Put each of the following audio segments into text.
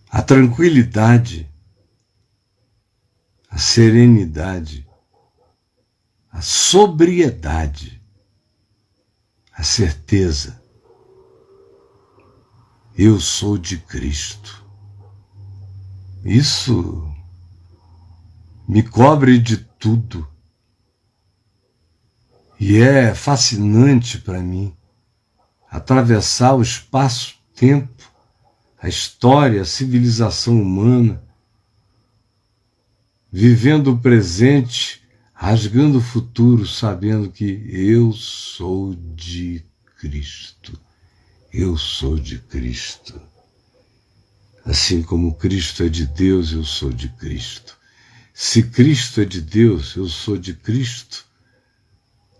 a tranquilidade, a serenidade, a sobriedade, a certeza. Eu sou de Cristo. Isso me cobre de tudo. E é fascinante para mim atravessar o espaço-tempo, a história, a civilização humana, vivendo o presente, rasgando o futuro, sabendo que eu sou de Cristo. Eu sou de Cristo. Assim como Cristo é de Deus, eu sou de Cristo. Se Cristo é de Deus, eu sou de Cristo,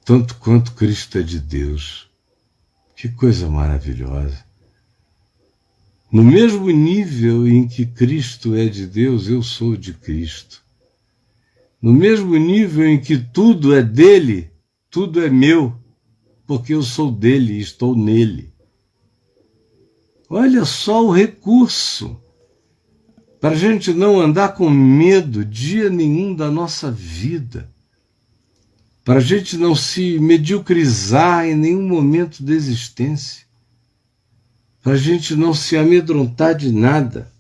tanto quanto Cristo é de Deus. Que coisa maravilhosa. No mesmo nível em que Cristo é de Deus, eu sou de Cristo. No mesmo nível em que tudo é dele, tudo é meu, porque eu sou dele e estou nele. Olha só o recurso, para a gente não andar com medo dia nenhum da nossa vida, para a gente não se mediocrizar em nenhum momento da existência, para a gente não se amedrontar de nada.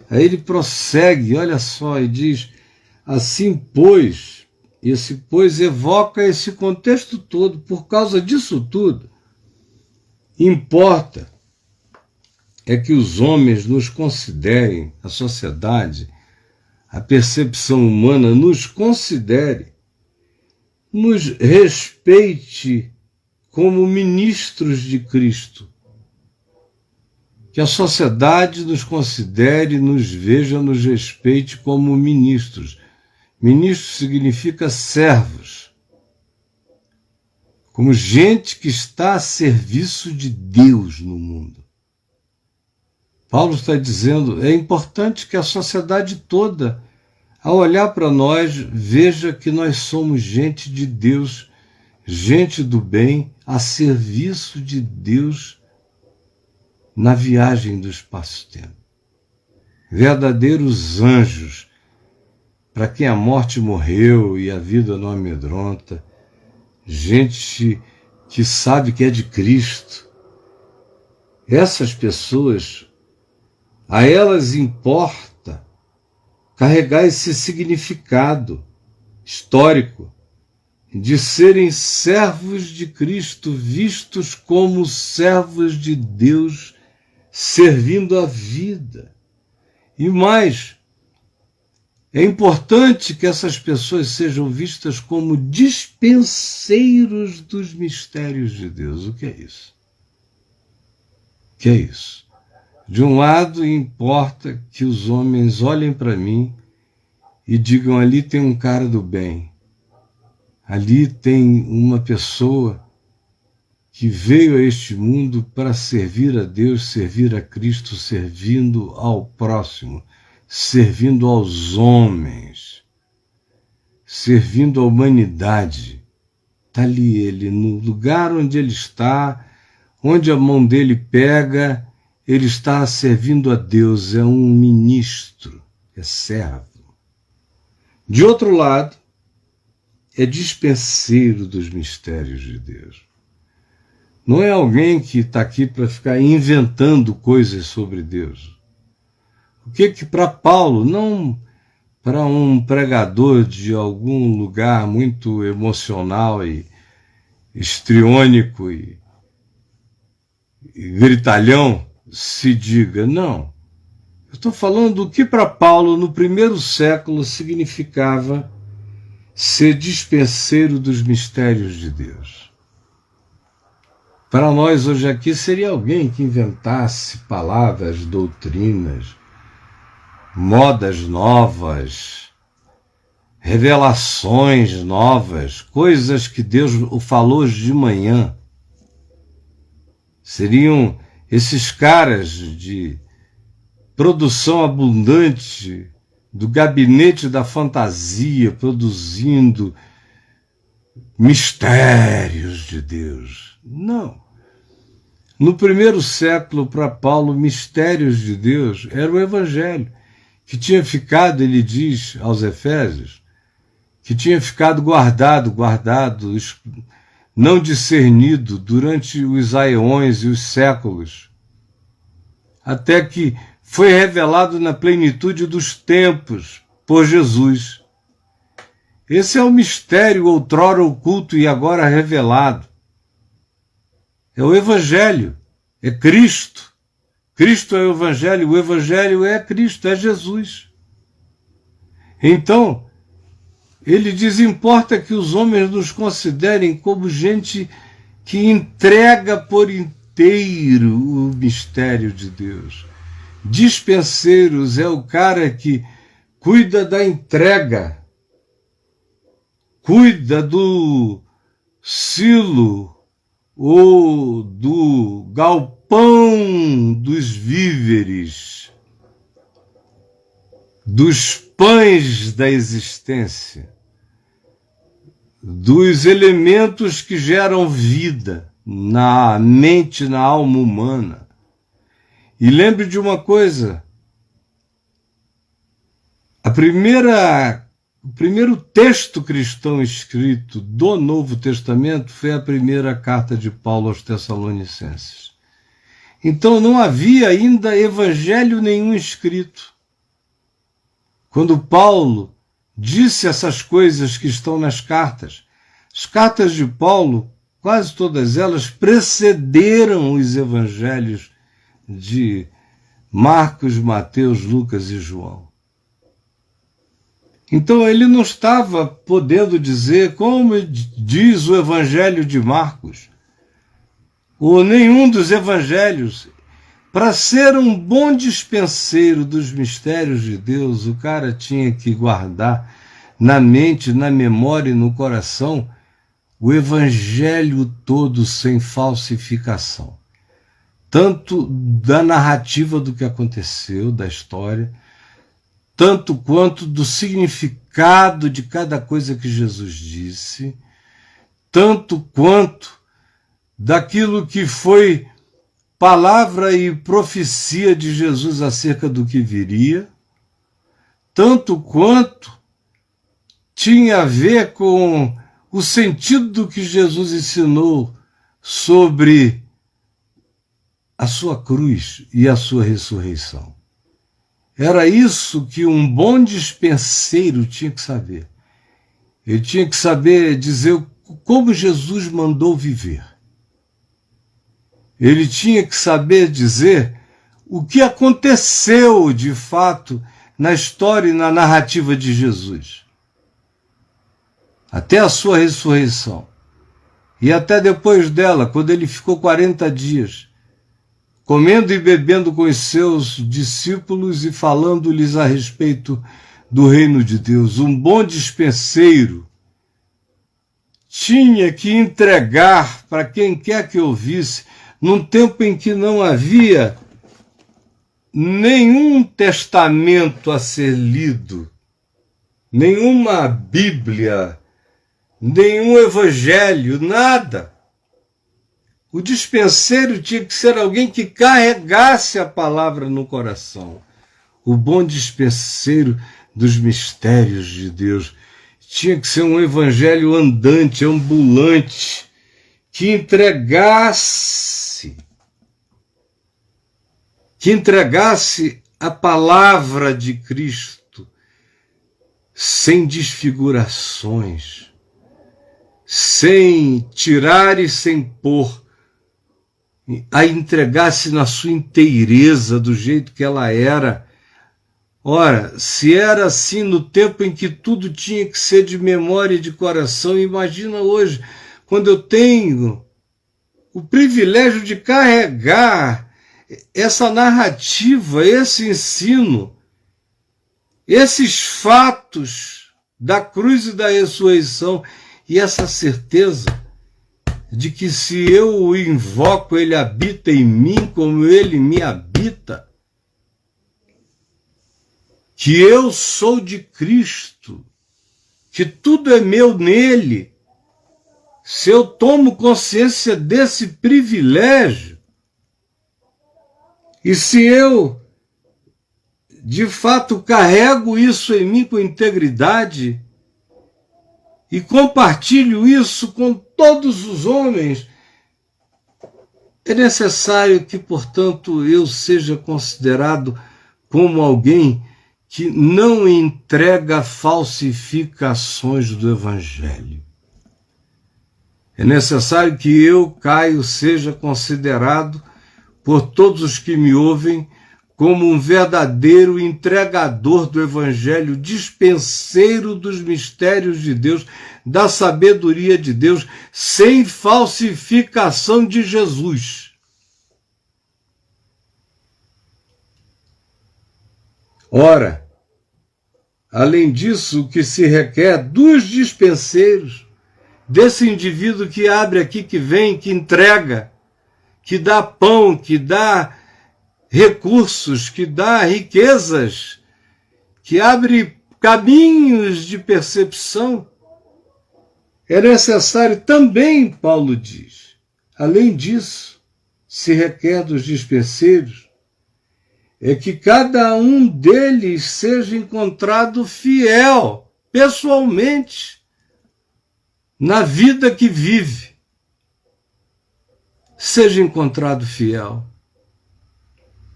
Aí ele prossegue, olha só, e diz, assim pois, esse pois evoca esse contexto todo, por causa disso tudo, importa é que os homens nos considerem, a sociedade, a percepção humana nos considere, nos respeite como ministros de Cristo. Que a sociedade nos considere, nos veja, nos respeite como ministros. Ministro significa servos. Como gente que está a serviço de Deus no mundo. Paulo está dizendo, é importante que a sociedade toda, ao olhar para nós, veja que nós somos gente de Deus, gente do bem, a serviço de Deus na viagem do espaço-tempo. Verdadeiros anjos, para quem a morte morreu e a vida não amedronta, gente que sabe que é de Cristo. Essas pessoas, a elas importa carregar esse significado histórico de serem servos de Cristo, vistos como servos de Deus, servindo a vida. E mais, é importante que essas pessoas sejam vistas como dispenseiros dos mistérios de Deus. O que é isso? O que é isso? De um lado, importa que os homens olhem para mim e digam, ali tem um cara do bem. Ali tem uma pessoa que veio a este mundo para servir a Deus, servir a Cristo, servindo ao próximo, servindo aos homens, servindo à humanidade. Está ali ele, no lugar onde ele está, onde a mão dele pega, ele está servindo a Deus, é um ministro, é servo. De outro lado, é dispenseiro dos mistérios de Deus. Não é alguém que está aqui para ficar inventando coisas sobre Deus. O que para Paulo, não para um pregador de algum lugar muito emocional e histriônico e gritalhão, se diga, não. Eu estou falando do que para Paulo, no primeiro século, significava ser dispenseiro dos mistérios de Deus. Para nós hoje aqui seria alguém que inventasse palavras, doutrinas, modas novas, revelações novas, coisas que Deus falou hoje de manhã. Seriam esses caras de produção abundante, do gabinete da fantasia, produzindo mistérios de Deus. Não. No primeiro século, para Paulo, mistérios de Deus era o Evangelho, que tinha ficado, ele diz aos Efésios, que tinha ficado guardado, não discernido durante os aeões e os séculos, até que foi revelado na plenitude dos tempos por Jesus. Esse é o mistério outrora oculto e agora revelado. É o Evangelho, é Cristo. Cristo é o Evangelho é Cristo, é Jesus. Então, ele diz, importa que os homens nos considerem como gente que entrega por inteiro o mistério de Deus. Dispenseiros é o cara que cuida da entrega, cuida do silo ou do galpão dos víveres, dos pães da existência, dos elementos que geram vida na mente, na alma humana. E lembre de uma coisa, o primeiro texto cristão escrito do Novo Testamento foi a primeira carta de Paulo aos Tessalonicenses. Então não havia ainda evangelho nenhum escrito. Quando Paulo disse essas coisas que estão nas cartas, as cartas de Paulo, quase todas elas, precederam os evangelhos de Marcos, Mateus, Lucas e João. Então ele não estava podendo dizer, como diz o Evangelho de Marcos, ou nenhum dos evangelhos. Para ser um bom dispenseiro dos mistérios de Deus, o cara tinha que guardar na mente, na memória e no coração o Evangelho todo sem falsificação. Tanto da narrativa do que aconteceu, da história, tanto quanto do significado de cada coisa que Jesus disse, tanto quanto daquilo que foi palavra e profecia de Jesus acerca do que viria, tanto quanto tinha a ver com o sentido do que Jesus ensinou sobre a sua cruz e a sua ressurreição. Era isso que um bom dispenseiro tinha que saber. Ele tinha que saber dizer como Jesus mandou viver. Ele tinha que saber dizer o que aconteceu de fato na história e na narrativa de Jesus. Até a sua ressurreição. E até depois dela, quando ele ficou 40 dias, comendo e bebendo com os seus discípulos e falando-lhes a respeito do reino de Deus. Um bom dispenseiro tinha que entregar para quem quer que ouvisse, num tempo em que não havia nenhum testamento a ser lido, nenhuma Bíblia, nenhum evangelho, nada. O dispenseiro tinha que ser alguém que carregasse a palavra no coração. O bom dispenseiro dos mistérios de Deus tinha que ser um evangelho andante, ambulante, que entregasse a palavra de Cristo sem desfigurações, sem tirar e sem pôr, a entregasse na sua inteireza, do jeito que ela era. Ora, se era assim no tempo em que tudo tinha que ser de memória e de coração, imagina hoje, quando eu tenho o privilégio de carregar essa narrativa, esse ensino, esses fatos da cruz e da ressurreição, e essa certeza de que se eu o invoco, ele habita em mim como ele me habita, que eu sou de Cristo, que tudo é meu nele. Se eu tomo consciência desse privilégio, E se eu, de fato, carrego isso em mim com integridade e compartilho isso com todos os homens, é necessário que, portanto, eu seja considerado como alguém que não entrega falsificações do Evangelho. É necessário que eu, Caio, seja considerado por todos os que me ouvem como um verdadeiro entregador do Evangelho, dispenseiro dos mistérios de Deus, da sabedoria de Deus, sem falsificação de Jesus. Ora, além disso, o que se requer dos dispenseiros, desse indivíduo que abre aqui, que vem, que entrega, que dá pão, que dá recursos, que dá riquezas, que abre caminhos de percepção, é necessário também, Paulo diz, além disso, se requer dos dispenseiros, é que cada um deles seja encontrado fiel, pessoalmente, na vida que vive. Seja encontrado fiel.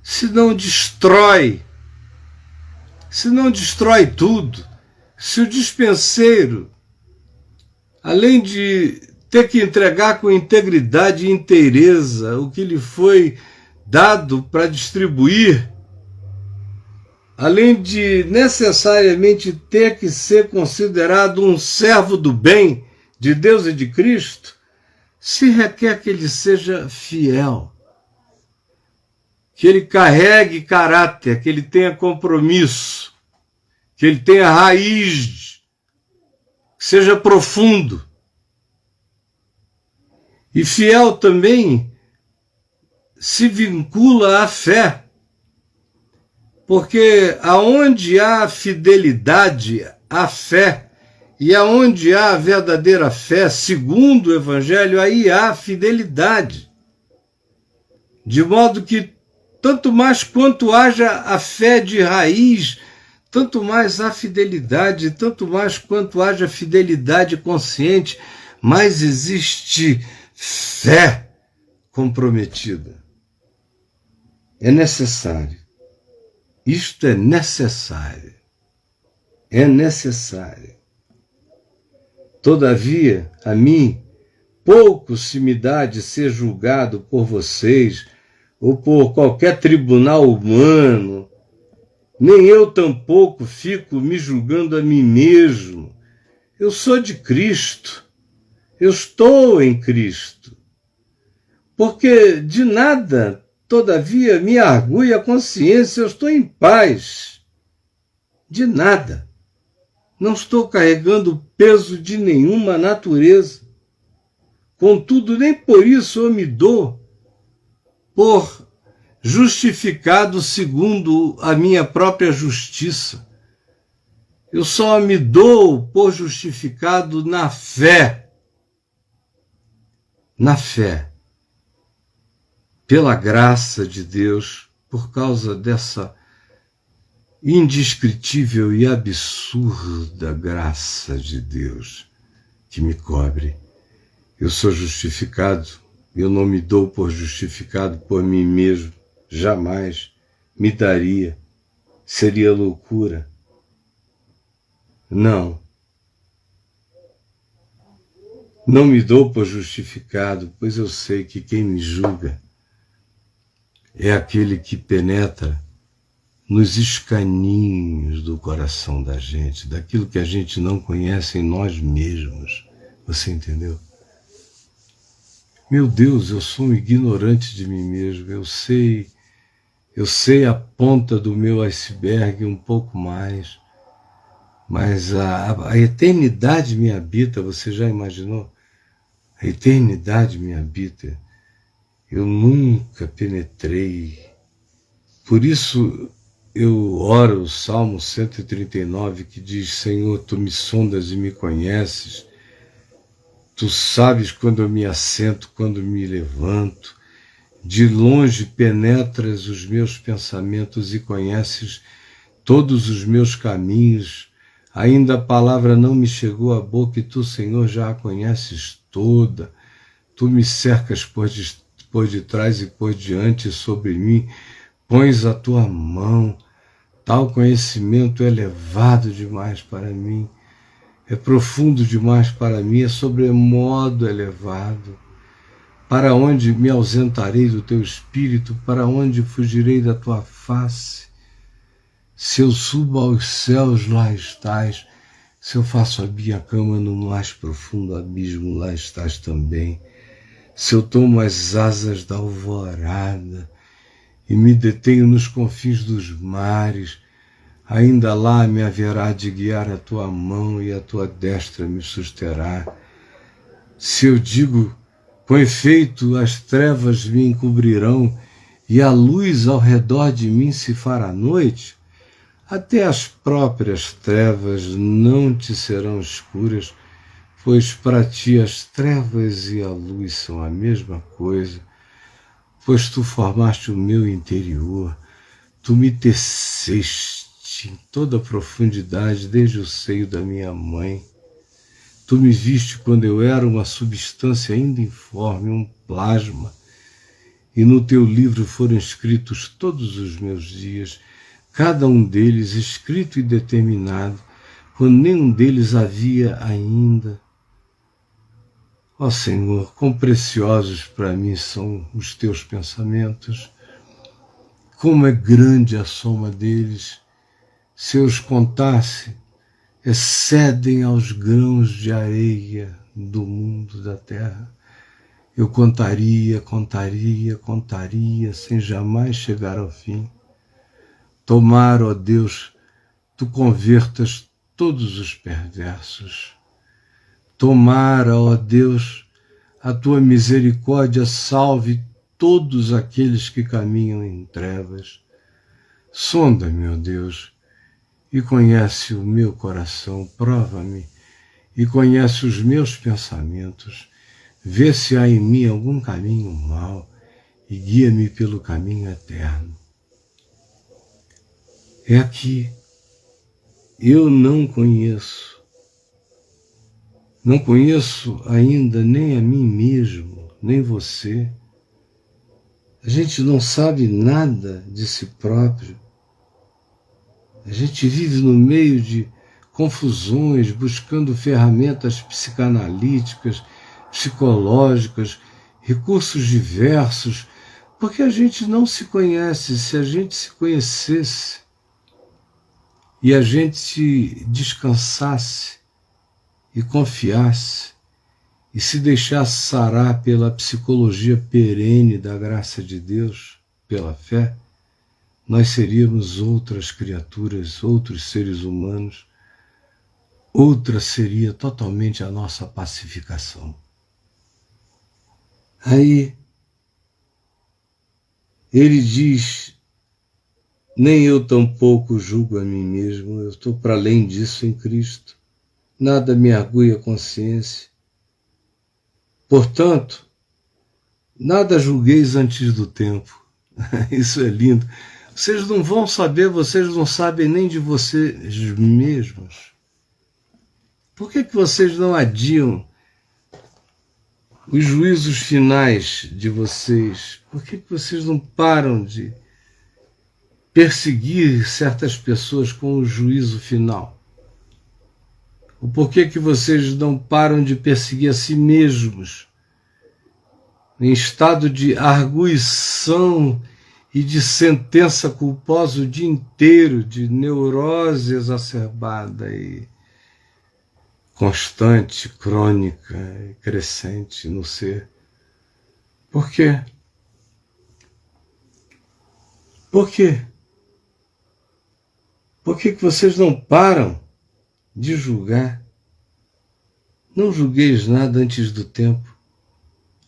Se não destrói tudo, se o dispenseiro, além de ter que entregar com integridade e inteireza o que lhe foi dado para distribuir, além de necessariamente ter que ser considerado um servo do bem de Deus e de Cristo, se requer que ele seja fiel, que ele carregue caráter, que ele tenha compromisso, que ele tenha raiz, que seja profundo. E fiel também se vincula à fé, porque aonde há fidelidade à fé, e aonde há a verdadeira fé, segundo o Evangelho, aí há fidelidade. De modo que, tanto mais quanto haja a fé de raiz, tanto mais há fidelidade, tanto mais quanto haja fidelidade consciente, mais existe fé comprometida. É necessário. Isto é necessário. É necessário. Todavia, a mim, pouco se me dá de ser julgado por vocês ou por qualquer tribunal humano, nem eu tampouco fico me julgando a mim mesmo. Eu sou de Cristo, eu estou em Cristo, porque de nada, todavia, me argui a consciência, eu estou em paz, de nada. Não estou carregando o peso de nenhuma natureza. Contudo, nem por isso eu me dou por justificado segundo a minha própria justiça. Eu só me dou por justificado na fé. Na fé. Pela graça de Deus, por causa dessa indescritível e absurda graça de Deus que me cobre. Eu sou justificado, eu não me dou por justificado por mim mesmo, jamais me daria, seria loucura. Não me dou por justificado, pois eu sei que quem me julga é aquele que penetra nos escaninhos do coração da gente, daquilo que a gente não conhece em nós mesmos. Você entendeu? Meu Deus, eu sou um ignorante de mim mesmo, eu sei a ponta do meu iceberg um pouco mais, mas a eternidade me habita, você já imaginou? A eternidade me habita. Eu nunca penetrei. Por isso eu oro o Salmo 139, que diz: Senhor, tu me sondas e me conheces, tu sabes quando eu me assento, quando me levanto. De longe penetras os meus pensamentos e conheces todos os meus caminhos. Ainda a palavra não me chegou à boca e tu, Senhor, já a conheces toda. Tu me cercas por de trás e por diante sobre mim, pões a tua mão. Tal conhecimento é elevado demais para mim, é profundo demais para mim, é sobremodo elevado. Para onde me ausentarei do teu espírito? Para onde fugirei da tua face? Se eu subo aos céus, lá estás. Se eu faço a minha cama no mais profundo abismo, lá estás também. Se eu tomo as asas da alvorada e me detenho nos confins dos mares, ainda lá me haverá de guiar a tua mão e a tua destra me susterá. Se eu digo, com efeito, as trevas me encobrirão e a luz ao redor de mim se fará noite, até as próprias trevas não te serão escuras, pois para ti as trevas e a luz são a mesma coisa, pois tu formaste o meu interior, tu me teceste em toda a profundidade desde o seio da minha mãe. Tu me viste quando eu era uma substância ainda informe, um plasma, e no teu livro foram escritos todos os meus dias, cada um deles escrito e determinado, quando nenhum deles havia ainda. Ó Senhor, quão preciosos para mim são os teus pensamentos, como é grande a soma deles. Se eu os contasse, excedem aos grãos de areia do mundo da terra. Eu contaria, sem jamais chegar ao fim. Tomara, ó Deus, tu convertas todos os perversos. Tomara, ó Deus, a tua misericórdia salve todos aqueles que caminham em trevas. Sonda-me, ó Deus, e conhece o meu coração, prova-me, e conhece os meus pensamentos. Vê se há em mim algum caminho mau, e guia-me pelo caminho eterno. É aqui, eu não conheço ainda nem a mim mesmo, nem você. A gente não sabe nada de si próprio. A gente vive no meio de confusões, buscando ferramentas psicanalíticas, psicológicas, recursos diversos, porque a gente não se conhece. Se a gente se conhecesse e a gente descansasse e confiasse e se deixasse sarar pela psicologia perene da graça de Deus, pela fé, nós seríamos outras criaturas, outros seres humanos. Outra seria totalmente a nossa pacificação. Aí, ele diz, nem eu tampouco julgo a mim mesmo, eu estou para além disso em Cristo. Nada me argui a consciência. Portanto, nada julgueis antes do tempo. Isso é lindo. Vocês não vão saber, vocês não sabem nem de vocês mesmos. Por que vocês não adiam os juízos finais de vocês? Por que vocês não param de perseguir certas pessoas com o juízo final? Ou por que vocês não param de perseguir a si mesmos em estado de arguição e de sentença culposa o dia inteiro, de neurose exacerbada e constante, crônica e crescente no ser? Por quê? Por quê? Por que vocês não param de julgar? Não julgueis nada antes do tempo.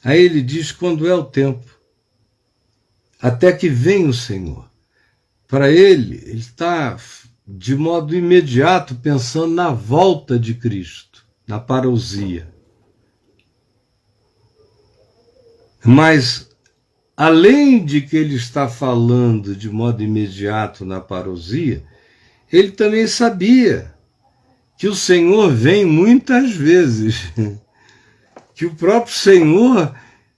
Aí ele diz, quando é o tempo, até que venha o Senhor. Para ele está de modo imediato pensando na volta de Cristo, na parousia. Mas além de que ele está falando de modo imediato na parousia, ele também sabia que o Senhor vem muitas vezes, que o próprio Senhor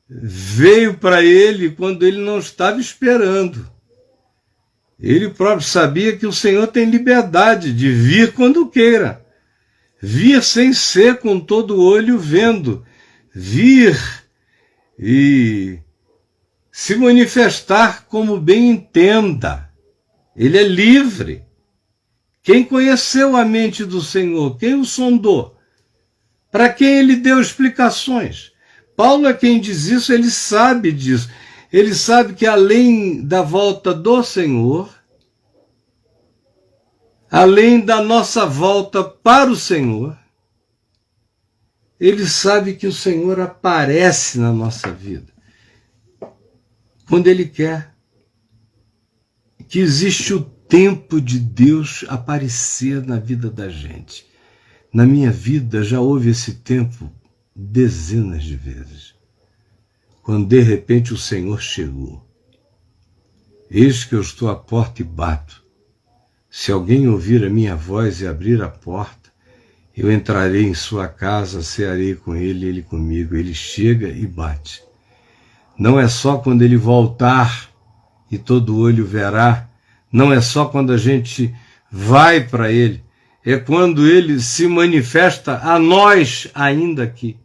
veio para ele quando ele não estava esperando. Ele próprio sabia que o Senhor tem liberdade de vir quando queira, vir sem ser com todo o olho vendo, vir e se manifestar como bem entenda. Ele é livre. Quem conheceu a mente do Senhor? Quem o sondou? Para quem ele deu explicações? Paulo é quem diz isso, ele sabe disso. Ele sabe que além da volta do Senhor, além da nossa volta para o Senhor, ele sabe que o Senhor aparece na nossa vida quando ele quer. Que existe o tempo de Deus aparecer na vida da gente. Na minha vida já houve esse tempo dezenas de vezes. Quando de repente o Senhor chegou. Eis que eu estou à porta e bato. Se alguém ouvir a minha voz e abrir a porta, eu entrarei em sua casa, cearei com ele, ele comigo. Ele chega e bate. Não é só quando ele voltar e todo olho verá, não é só quando a gente vai para ele, é quando ele se manifesta a nós ainda aqui,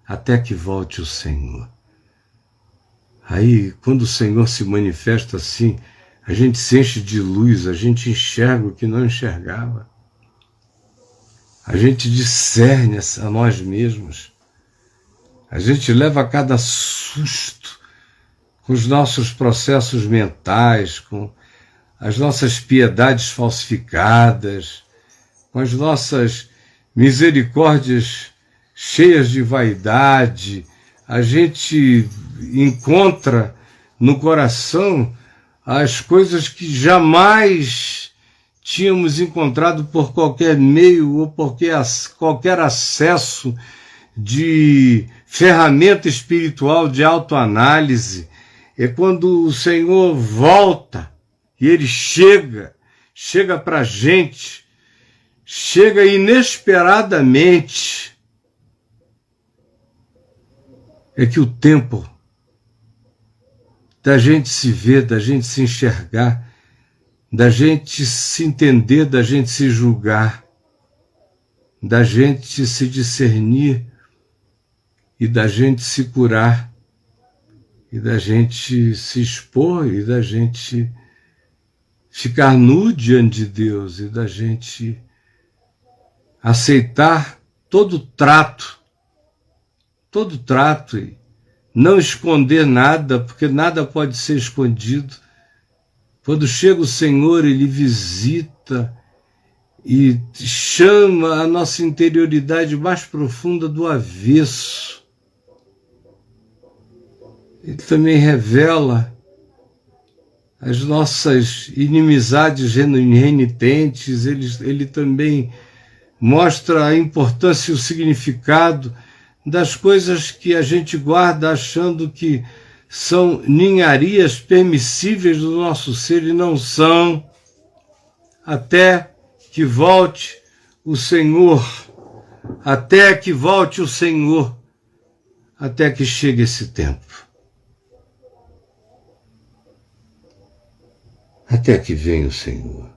até que volte o Senhor. Aí, quando o Senhor se manifesta assim, a gente se enche de luz, a gente enxerga o que não enxergava. A gente discerne a nós mesmos. A gente leva cada susto com os nossos processos mentais, com as nossas piedades falsificadas, com as nossas misericórdias cheias de vaidade. A gente encontra no coração as coisas que jamais tínhamos encontrado por qualquer meio ou por qualquer acesso de ferramenta espiritual de autoanálise. É quando o Senhor volta e ele chega para a gente, chega inesperadamente. É que o tempo da gente se ver, da gente se enxergar, da gente se entender, da gente se julgar, da gente se discernir e da gente se curar, e da gente se expor, e da gente ficar nu diante de Deus, e da gente aceitar todo trato, e não esconder nada, porque nada pode ser escondido. Quando chega o Senhor, ele visita e chama a nossa interioridade mais profunda do avesso. Ele também revela as nossas inimizades renitentes, ele também mostra a importância e o significado das coisas que a gente guarda achando que são ninharias permissíveis do nosso ser e não são, até que volte o Senhor, até que volte o Senhor, até que chegue esse tempo. Até que venha o Senhor,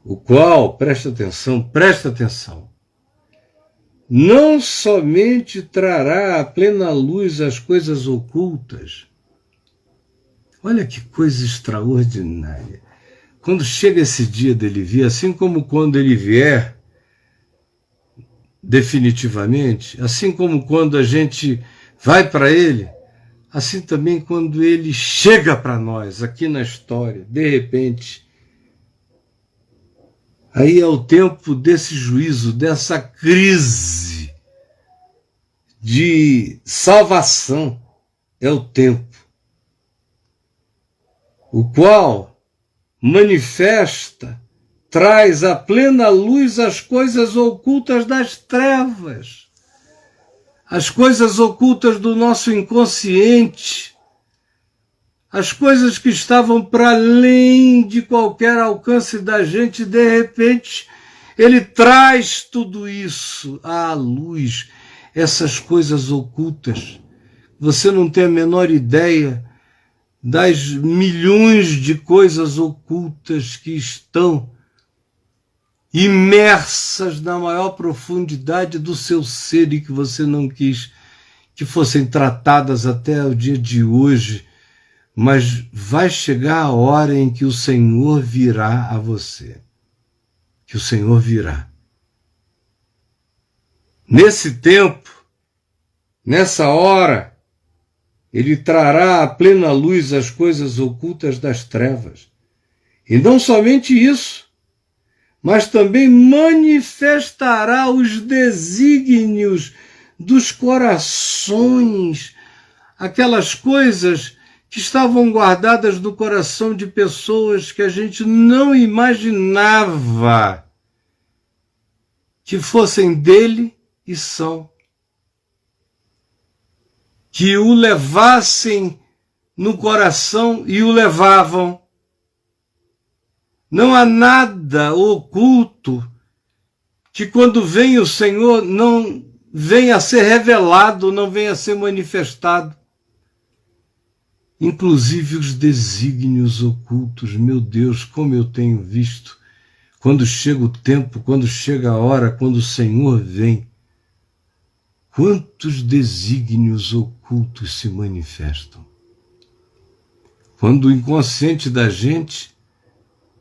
o qual, presta atenção, não somente trará à plena luz as coisas ocultas. Olha que coisa extraordinária. Quando chega esse dia dele vir, assim como quando ele vier definitivamente, assim como quando a gente vai para ele, assim também quando ele chega para nós aqui na história, de repente. Aí é o tempo desse juízo, dessa crise de salvação. É o tempo, o qual manifesta, traz à plena luz as coisas ocultas das trevas, as coisas ocultas do nosso inconsciente, as coisas que estavam para além de qualquer alcance da gente, de repente, ele traz tudo isso à luz, essas coisas ocultas. Você não tem a menor ideia das milhões de coisas ocultas que estão imersas na maior profundidade do seu ser e que você não quis que fossem tratadas até o dia de hoje, mas vai chegar a hora em que o Senhor virá a você, que o Senhor virá. Nesse tempo, nessa hora, Ele trará à plena luz as coisas ocultas das trevas. E não somente isso, mas também manifestará os desígnios dos corações, aquelas coisas que estavam guardadas no coração de pessoas que a gente não imaginava que fossem dele e são. Que o levassem no coração e o levavam. Não há nada oculto que quando vem o Senhor não venha a ser revelado, não venha a ser manifestado. Inclusive os desígnios ocultos, meu Deus, como eu tenho visto, quando chega o tempo, quando chega a hora, quando o Senhor vem, quantos desígnios ocultos se manifestam. Quando o inconsciente da gente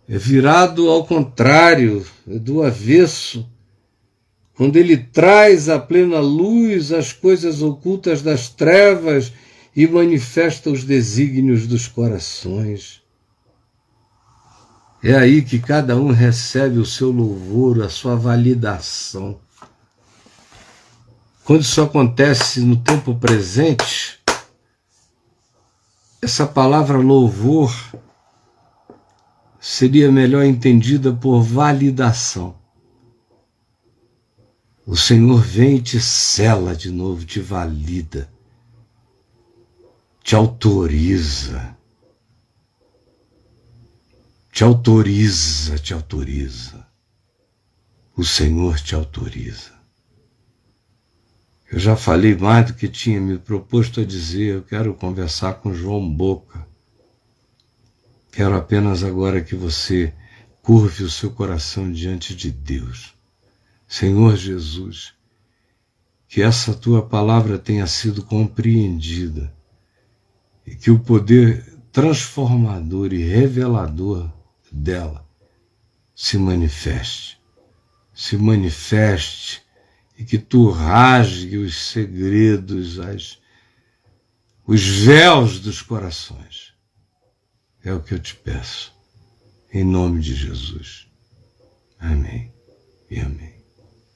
é virado ao contrário, do avesso, quando ele traz à plena luz as coisas ocultas das trevas e manifesta os desígnios dos corações. É aí que cada um recebe o seu louvor, a sua validação. Quando isso acontece no tempo presente, essa palavra louvor seria melhor entendida por validação. O Senhor vem e te sela de novo, te valida, te autoriza. Te autoriza, te autoriza. O Senhor te autoriza. Eu já falei mais do que tinha me proposto a dizer. Eu quero conversar com João Boca. Quero apenas agora que você curve o seu coração diante de Deus. Senhor Jesus, que essa tua palavra tenha sido compreendida e que o poder transformador e revelador dela se manifeste e que tu rasgue os segredos, os véus dos corações. É o que eu te peço, em nome de Jesus. Amém e amém.